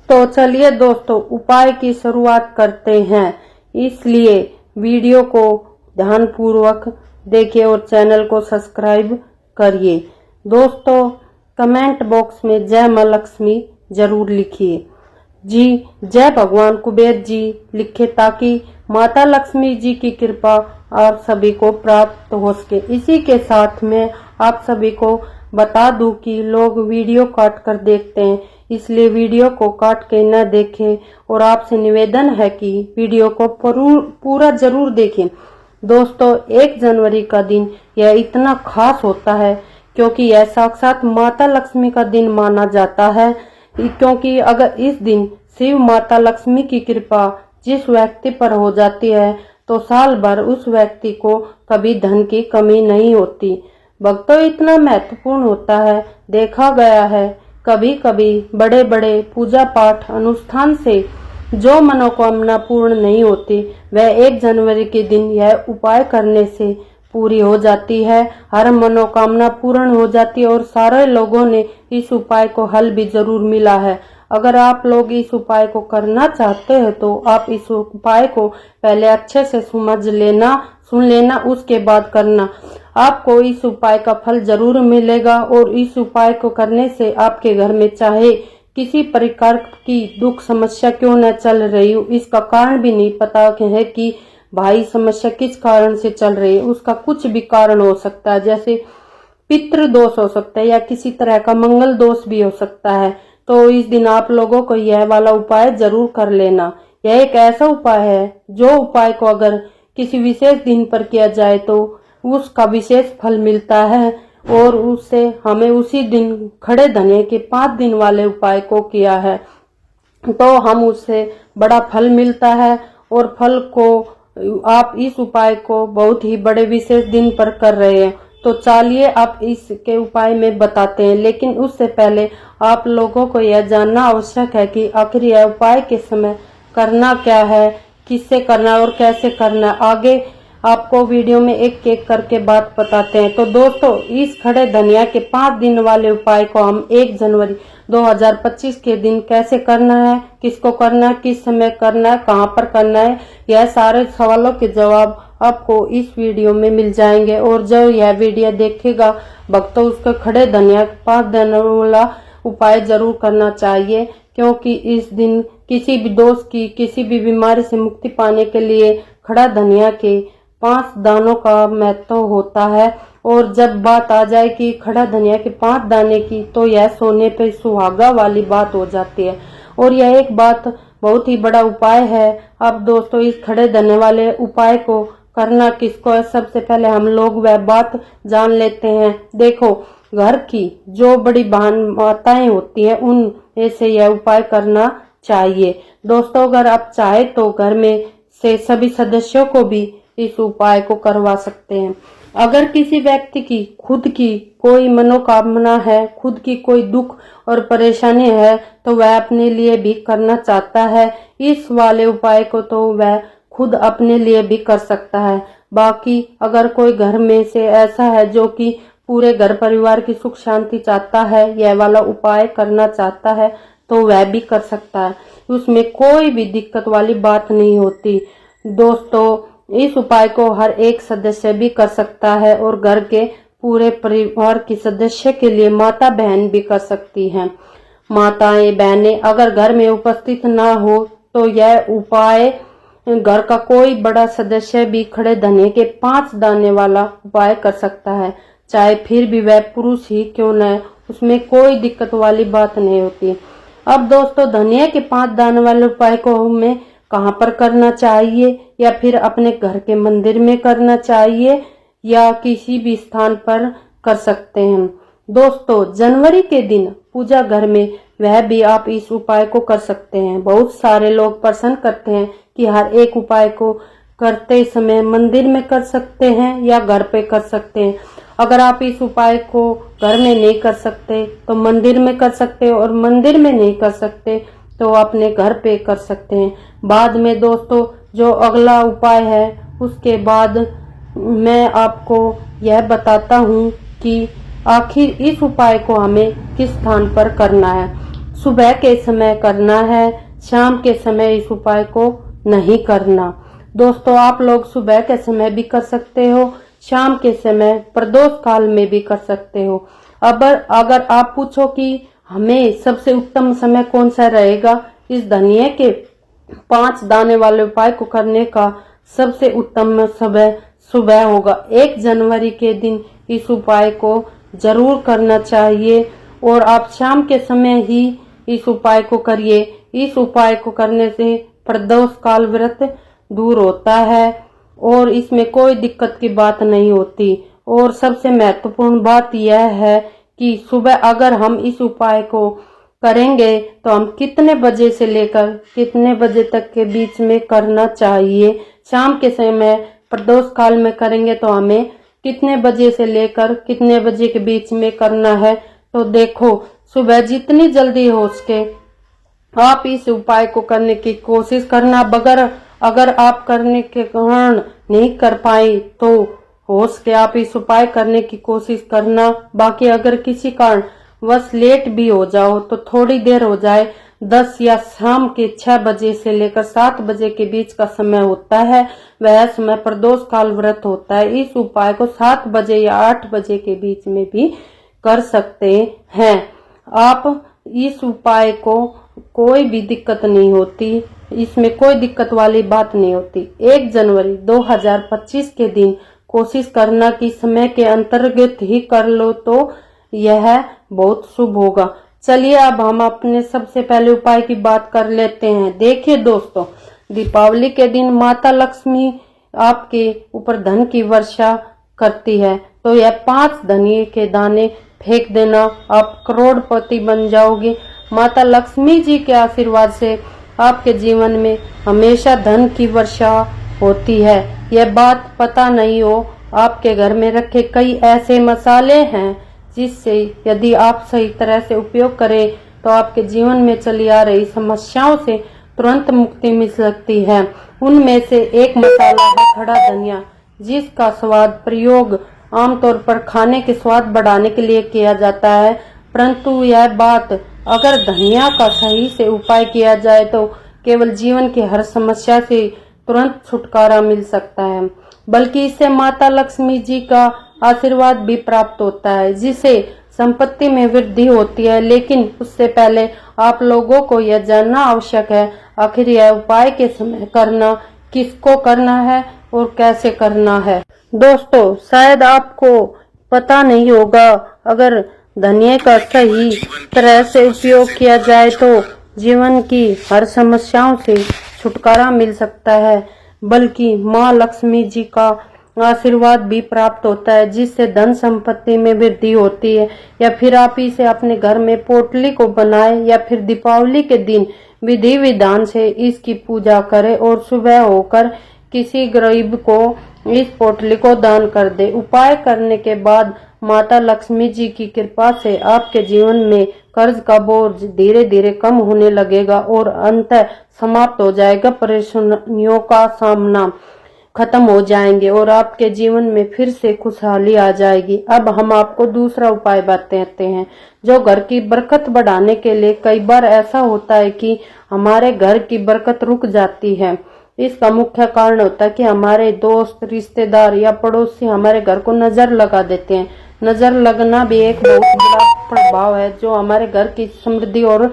तो चलिए दोस्तों उपाय की शुरुआत करते हैं, इसलिए वीडियो को ध्यानपूर्वक देखिए और चैनल को सब्सक्राइब करिए। दोस्तों कमेंट बॉक्स में जय मां लक्ष्मी जरूर लिखिए जी। जय भगवान कुबेर जी लिखे, ताकि माता लक्ष्मी जी की कृपा आप सभी को प्राप्त हो सके। इसी के साथ में आप सभी को बता दूं कि लोग वीडियो काट कर देखते हैं, इसलिए वीडियो को काट के न देखें और आपसे निवेदन है कि वीडियो को पूरा जरूर देखें। दोस्तों 1 जनवरी का दिन यह इतना खास होता है क्योंकि यह साक्षात माता लक्ष्मी का दिन माना जाता है, क्योंकि अगर इस दिन शिव माता लक्ष्मी की कृपा जिस व्यक्ति पर हो जाती है तो साल भर उस व्यक्ति को कभी धन की कमी नहीं होती। भक्तों इतना महत्वपूर्ण होता है, देखा गया है कभी कभी बड़े बड़े पूजा पाठ अनुष्ठान से जो मनोकामना पूर्ण नहीं होती, वह 1 जनवरी के दिन यह उपाय करने से पूरी हो जाती है, हर मनोकामना पूर्ण हो जाती है और सारे लोगों ने इस उपाय को हल भी जरूर मिला है। अगर आप लोग इस उपाय को करना चाहते हैं तो आप इस उपाय को पहले अच्छे से समझ लेना, सुन लेना, उसके बाद करना। आपको इस उपाय का फल जरूर मिलेगा और इस उपाय को करने से आपके घर में चाहे किसी प्रकार की दुख समस्या क्यों न चल रही हो, इसका कारण भी नहीं पता है कि भाई समस्या किस कारण से चल रही है, उसका कुछ भी कारण हो सकता है, जैसे पितृ दोष हो सकता है या किसी तरह का मंगल दोष भी हो सकता है। तो इस दिन आप लोगों को यह वाला उपाय जरूर कर लेना। यह एक ऐसा उपाय है जो उपाय को अगर किसी विशेष दिन पर किया जाए तो उसका विशेष फल मिलता है और उससे हमें उसी दिन खड़े धनिये के 5 दिन वाले उपाय को किया है तो हम उससे बड़ा फल मिलता है और फल को आप इस उपाय को बहुत ही बड़े विशेष दिन पर कर रहे हैं। तो चलिए आप इसके उपाय में बताते हैं, लेकिन उससे पहले आप लोगों को यह जानना आवश्यक है कि आखिर यह उपाय के समय करना क्या है, किससे करना है और कैसे करना है। आगे आपको वीडियो में एक एक करके बात बताते हैं। तो दोस्तों, इस खड़े धनिया के 5 दिन वाले उपाय को हम 1 जनवरी 2025 के दिन कैसे करना है, किसको करना है, किस समय करना है, कहाँ पर करना है, यह सारे सवालों के जवाब आपको इस वीडियो में मिल जाएंगे। और जो यह वीडियो देखेगा भक्तों, उसको खड़े धनिया 5 दिन वाला उपाय जरूर करना चाहिए, क्योंकि इस दिन किसी भी दोष की, किसी भी बीमारी से मुक्ति पाने के लिए खड़ा धनिया के 5 दानों का महत्व होता है। और जब बात आ जाए कि खड़ा धनिया के 5 दाने की, तो यह सोने पे सुहागा वाली बात हो जाती है और यह एक बात बहुत ही बड़ा उपाय है। अब दोस्तों, इस खड़े धनिया वाले उपाय को करना किसको है, सबसे पहले हम लोग वह बात जान लेते हैं। देखो, घर की जो बड़ी बहन माताएं होती है उन से यह उपाय करना चाहिए। दोस्तों, अगर आप चाहे तो घर में से सभी सदस्यों को भी इस उपाय को करवा सकते हैं। अगर किसी व्यक्ति की खुद की कोई मनोकामना है, खुद की कोई दुख और परेशानी है, तो वह अपने लिए भी करना चाहता है इस वाले उपाय को, तो वह खुद अपने लिए भी कर सकता है। बाकी अगर कोई घर में से ऐसा है जो कि पूरे घर परिवार की सुख शांति चाहता है, यह वाला उपाय करना चाहता है, तो वह भी कर सकता है। उसमें कोई भी दिक्कत वाली बात नहीं होती। दोस्तों, इस उपाय को हर एक सदस्य भी कर सकता है और घर के पूरे परिवार की सदस्य के लिए माता बहन भी कर सकती हैं। माताएं बहनें अगर घर में उपस्थित ना हो तो यह उपाय घर का कोई बड़ा सदस्य भी खड़े धनिये के 5 दाने वाला उपाय कर सकता है, चाहे फिर भी वह पुरुष ही क्यों न है, उसमें कोई दिक्कत वाली बात नहीं होती। अब दोस्तों, धनिया के 5 दाने वाले उपाय को हमें कहाँ पर करना चाहिए, या फिर अपने घर के मंदिर में करना चाहिए या किसी भी स्थान पर कर सकते हैं। दोस्तों, जनवरी के दिन पूजा घर में वह भी आप इस उपाय को कर सकते हैं। बहुत सारे लोग पसंद करते हैं कि हर एक उपाय को करते समय मंदिर में कर सकते हैं या घर पे कर सकते हैं। अगर आप इस उपाय को घर में नहीं कर सकते तो मंदिर में कर सकते हैं, और मंदिर में नहीं कर सकते तो अपने घर पे कर सकते हैं। बाद में दोस्तों, जो अगला उपाय है उसके बाद मैं आपको यह बताता हूँ कि आखिर इस उपाय को हमें किस स्थान पर करना है। सुबह के समय करना है, शाम के समय इस उपाय को नहीं करना। दोस्तों, आप लोग सुबह के समय भी कर सकते हो, शाम के समय प्रदोष काल में भी कर सकते हो। अब अगर आप पूछो कि हमें सबसे उत्तम समय कौन सा रहेगा इस धनिये के 5 दाने वाले उपाय को करने का, सबसे उत्तम समय सुबह होगा। 1 जनवरी के दिन इस उपाय को जरूर करना चाहिए और आप शाम के समय ही इस उपाय को करिए। इस उपाय को करने से प्रदोष काल व्रत दूर होता है और इसमें कोई दिक्कत की बात नहीं होती। और सबसे महत्वपूर्ण बात यह है कि सुबह अगर हम इस उपाय को करेंगे तो हम कितने बजे से लेकर कितने बजे तक के बीच में करना चाहिए। शाम के समय प्रदोष काल में करेंगे तो हमें कितने बजे से लेकर कितने बजे के बीच में करना है। तो देखो, सुबह जितनी जल्दी हो सके आप इस उपाय को करने की कोशिश करना। अगर आप करने के कारण नहीं कर पाए तो हो सके आप इस उपाय करने की कोशिश करना। बाकी अगर किसी कारण बस लेट भी हो जाओ तो थोड़ी देर हो जाए, 10 या शाम के 6 बजे से लेकर 7 बजे के बीच का समय होता है, वह समय प्रदोष काल व्रत होता है। इस उपाय को 7 बजे या 8 बजे के बीच में भी कर सकते हैं आप। इस उपाय को कोई भी दिक्कत नहीं होती, इसमें कोई दिक्कत वाली बात नहीं होती। 1 जनवरी 2025 के दिन कोशिश करना कि समय के अंतर्गत ही कर लो तो यह बहुत शुभ होगा। चलिए अब हम अपने सबसे पहले उपाय की बात कर लेते हैं। देखिए दोस्तों, दीपावली के दिन माता लक्ष्मी आपके ऊपर धन की वर्षा करती है, तो यह 5 धनिये के दाने फेंक देना, आप करोड़पति बन जाओगे। माता लक्ष्मी जी के आशीर्वाद से आपके जीवन में हमेशा धन की वर्षा होती है। यह बात पता नहीं हो, आपके घर में रखे कई ऐसे मसाले हैं जिससे यदि आप सही तरह से उपयोग करें तो आपके जीवन में चली आ रही समस्याओं से तुरंत मुक्ति मिल सकती है। उनमें से एक मसाला है खड़ा धनिया, जिसका स्वाद प्रयोग आमतौर पर खाने के स्वाद बढ़ाने के लिए किया जाता है, परंतु यह बात अगर धनिया का सही से उपाय किया जाए तो केवल जीवन की हर समस्या से तुरंत छुटकारा मिल सकता है, बल्कि इससे माता लक्ष्मी जी का आशीर्वाद भी प्राप्त होता है, जिससे संपत्ति में वृद्धि होती है। लेकिन उससे पहले आप लोगों को यह जानना आवश्यक है, आखिर यह उपाय के समय करना किसको करना है और कैसे करना है। दोस्तों, शायद आपको पता नहीं होगा, अगर धनिया का सही तरह से उपयोग किया जाए तो जीवन की हर समस्याओं से छुटकारा मिल सकता है, बल्कि माँ लक्ष्मी जी का आशीर्वाद भी प्राप्त होता है, जिससे धन संपत्ति में वृद्धि होती है। या फिर आप इसे अपने घर में पोटली को बनाएं या फिर दीपावली के दिन विधि विधान से इसकी पूजा करें और सुबह होकर किसी गरीब को इस पोटली को दान कर दे। उपाय करने के बाद माता लक्ष्मी जी की कृपा से आपके जीवन में कर्ज का बोझ धीरे धीरे कम होने लगेगा और अंततः समाप्त हो जाएगा। परेशानियों का सामना खत्म हो जाएंगे और आपके जीवन में फिर से खुशहाली आ जाएगी। अब हम आपको दूसरा उपाय बताते हैं, जो घर की बरकत बढ़ाने के लिए। कई बार ऐसा होता है कि हमारे घर की बरकत रुक जाती है। इसका मुख्य कारण होता है कि हमारे दोस्त, रिश्तेदार या पड़ोसी हमारे घर को नजर लगा देते हैं। नजर लगना भी एक बहुत बड़ा प्रभाव है जो हमारे घर की समृद्धि और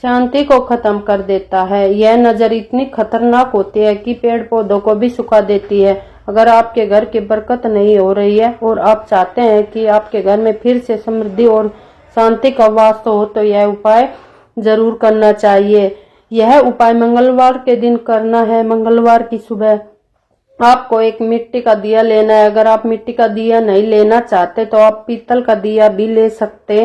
शांति को खत्म कर देता है। यह नजर इतनी खतरनाक होती है कि पेड़ पौधों को भी सुखा देती है। अगर आपके घर की बरकत नहीं हो रही है और आप चाहते हैं कि आपके घर में फिर से समृद्धि और शांति का वास हो, तो यह उपाय जरूर करना चाहिए। यह उपाय मंगलवार के दिन करना है। मंगलवार की सुबह आपको एक मिट्टी का दिया लेना है। अगर आप मिट्टी का दिया नहीं लेना चाहते तो आप पीतल का दिया भी ले सकते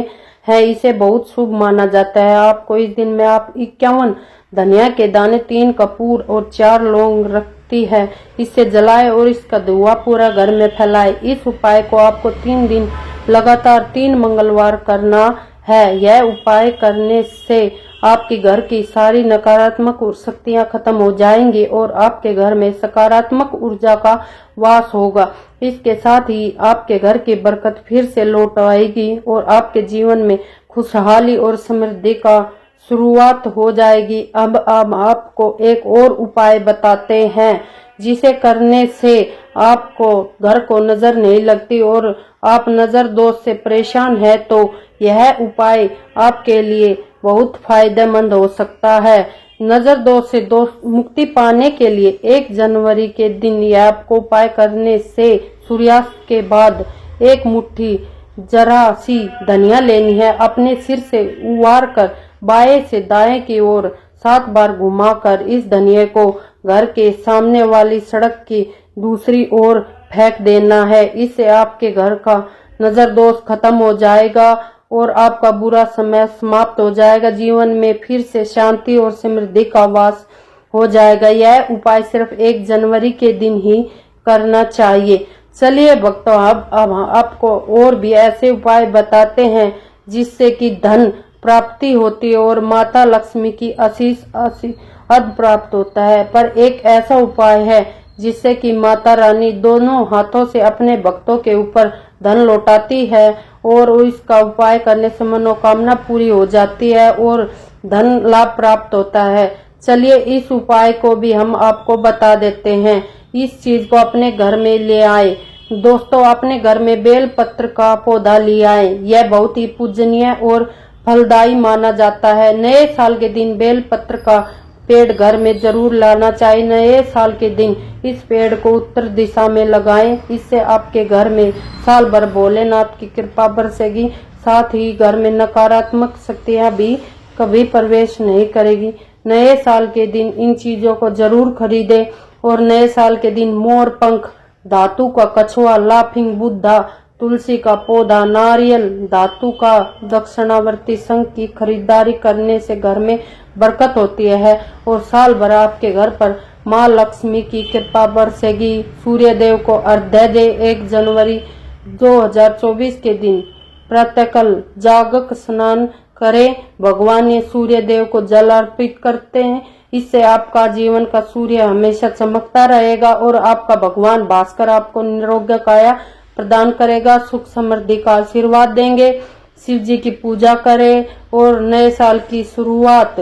हैं, इसे बहुत शुभ माना जाता है। आपको इस दिन में आप 51 धनिया के दाने, 3 कपूर और 4 लौंग रखती है, इससे जलाए और इसका धुआं पूरा घर में फैलाए। इस उपाय को आपको 3 दिन लगातार 3 मंगलवार करना है। यह उपाय करने से आपके घर की सारी नकारात्मक शक्तियां खत्म हो जाएंगी और आपके घर में सकारात्मक ऊर्जा का वास होगा। इसके साथ ही आपके घर की बरकत फिर से लौट आएगी और आपके जीवन में खुशहाली और समृद्धि का शुरुआत हो जाएगी। अब आपको एक और उपाय बताते हैं, जिसे करने से आपको घर को नजर नहीं लगती और आप नजर दोष से परेशान है, तो यह उपाय आपके लिए बहुत फायदेमंद हो सकता है। नजर दोष से मुक्ति पाने के लिए 1 जनवरी के दिन यह आपको उपाय करने से सूर्यास्त के बाद 1 मुट्ठी जरा सी धनिया लेनी है। अपने सिर से उवार कर बाएं से दाएं की ओर 7 बार घुमाकर इस धनिये को घर के सामने वाली सड़क की दूसरी ओर फेंक देना है। इससे आपके घर का नजर दोष खत्म हो जाएगा और आपका बुरा समय समाप्त हो जाएगा। जीवन में फिर से शांति और समृद्धि का वास हो जाएगा। यह उपाय सिर्फ 1 जनवरी के दिन ही करना चाहिए। चलिए भक्तों, अब आपको और भी ऐसे उपाय बताते हैं जिससे कि धन प्राप्ति होती है और माता लक्ष्मी की आशीष प्राप्त होता है। पर एक ऐसा उपाय है जिससे कि माता रानी दोनों हाथों से अपने भक्तों के ऊपर धन लौटाती है और इसका उपाय करने से मनोकामना पूरी हो जाती है और धन लाभ प्राप्त होता है। चलिए इस उपाय को भी हम आपको बता देते हैं। इस चीज को अपने घर में ले आए। दोस्तों, अपने घर में बेल पत्र का पौधा ले आए। यह बहुत ही पूजनीय और फलदायी माना जाता है। नए साल के दिन बेल पत्र का पेड़ घर में जरूर लाना चाहिए। नए साल के दिन इस पेड़ को उत्तर दिशा में लगाएं। इससे आपके घर में साल भर भोलेनाथ की कृपा बरसेगी। साथ ही घर में नकारात्मक शक्तियां भी कभी प्रवेश नहीं करेगी। नए साल के दिन इन चीजों को जरूर खरीदें और नए साल के दिन मोर पंख, धातु का कछुआ, लाफिंग बुद्धा, तुलसी का पौधा, नारियल, धातु का दक्षिणावर्ती शंख की खरीदारी करने से घर में बरकत होती है और साल भर आपके घर पर माँ लक्ष्मी की कृपा बरसेगी। सूर्य देव को अर्घ्य दे। 1 जनवरी 2024 के दिन प्रातःकाल जागक स्नान करें। भगवान ये सूर्य देव को जल अर्पित करते हैं। इससे आपका जीवन का सूर्य हमेशा चमकता रहेगा और आपका भगवान भास्कर आपको निरोग काया प्रदान करेगा, सुख समृद्धि का आशीर्वाद देंगे। शिव जी की पूजा करें और नए साल की शुरुआत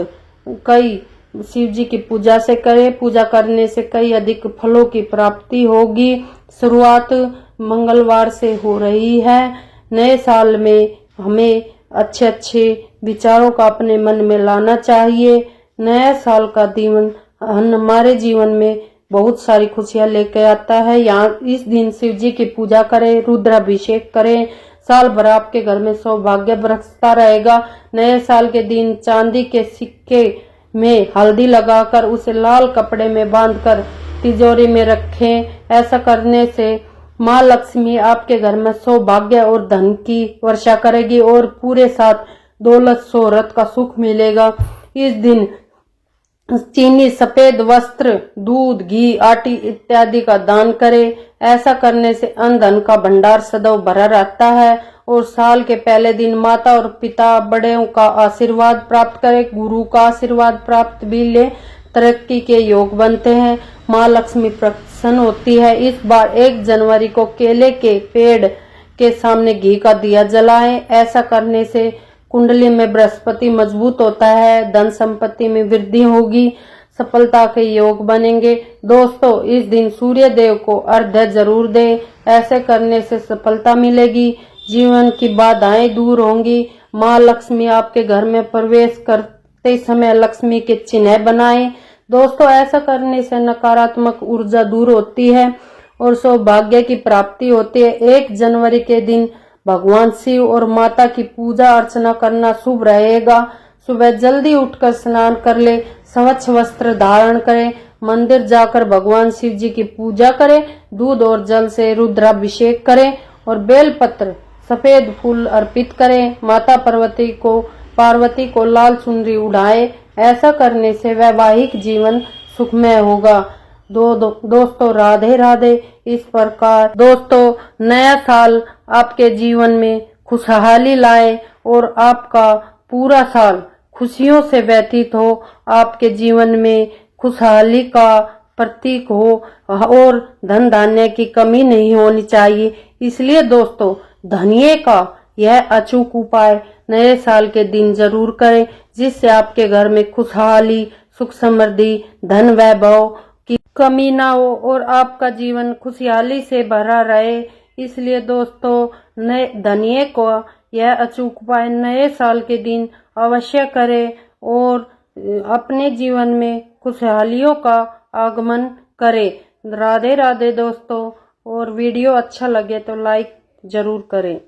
शिव जी की पूजा से करें। पूजा करने से कई अधिक फलों की प्राप्ति होगी। शुरुआत मंगलवार से हो रही है। नए साल में हमें अच्छे अच्छे विचारों का अपने मन में लाना चाहिए। नया साल का दिन हमारे जीवन में बहुत सारी खुशियां लेकर आता है। यहाँ इस दिन शिव जी की पूजा करें, रुद्राभिषेक करें। साल भर आपके घर में सौभाग्य बरसता रहेगा। नए साल के दिन चांदी के सिक्के में हल्दी लगाकर उसे लाल कपड़े में बांधकर तिजोरी में रखें। ऐसा करने से माँ लक्ष्मी आपके घर में सौभाग्य और धन की वर्षा करेगी और पूरे साथ दौलत शोहरत का सुख मिलेगा। इस दिन चीनी, सफेद वस्त्र, दूध, घी, आटी इत्यादि का दान करें। ऐसा करने से अन्न धन का भंडार सदैव भरा रहता है और साल के पहले दिन माता और पिता बड़ों का आशीर्वाद प्राप्त करें। गुरु का आशीर्वाद प्राप्त भी ले। तरक्की के योग बनते हैं। माँ लक्ष्मी प्रसन्न होती है। इस बार 1 जनवरी को केले के पेड़ के सामने घी का दिया जलाएं। ऐसा करने से कुंडली में बृहस्पति मजबूत होता है, धन संपत्ति में वृद्धि होगी, सफलता के योग बनेंगे। दोस्तों, इस दिन सूर्य देव को अर्घ्य जरूर दें। ऐसे करने से सफलता मिलेगी, जीवन की बाधाएं दूर होंगी। माँ लक्ष्मी आपके घर में प्रवेश करते समय लक्ष्मी के चिन्ह बनाएं। दोस्तों, ऐसा करने से नकारात्मक ऊर्जा दूर होती है और सौभाग्य की प्राप्ति होती है। 1 जनवरी के दिन भगवान शिव और माता की पूजा अर्चना करना शुभ रहेगा। सुबह जल्दी उठकर स्नान कर ले, स्वच्छ वस्त्र धारण करें, मंदिर जाकर भगवान शिव जी की पूजा करें, दूध और जल से रुद्राभिषेक करें और बेलपत्र, सफेद फूल अर्पित करें। माता पार्वती को लाल चुनरी उड़ाए। ऐसा करने से वैवाहिक जीवन सुखमय होगा। दोस्तों, राधे राधे। इस प्रकार दोस्तों, नया साल आपके जीवन में खुशहाली लाए और आपका पूरा साल खुशियों से व्यतीत हो, आपके जीवन में खुशहाली का प्रतीक हो और धन धान्य की कमी नहीं होनी चाहिए। इसलिए दोस्तों, धनिये का यह अचूक उपाय नए साल के दिन जरूर करें, जिससे आपके घर में खुशहाली, सुख समृद्धि, धन वैभव की कमी ना हो और आपका जीवन खुशहाली से भरा रहे। इसलिए दोस्तों, नए धनिये को यह अचूक उपाय नए साल के दिन अवश्य करें और अपने जीवन में खुशहालियों का आगमन करें। राधे राधे दोस्तों। और वीडियो अच्छा लगे तो लाइक जरूर करें।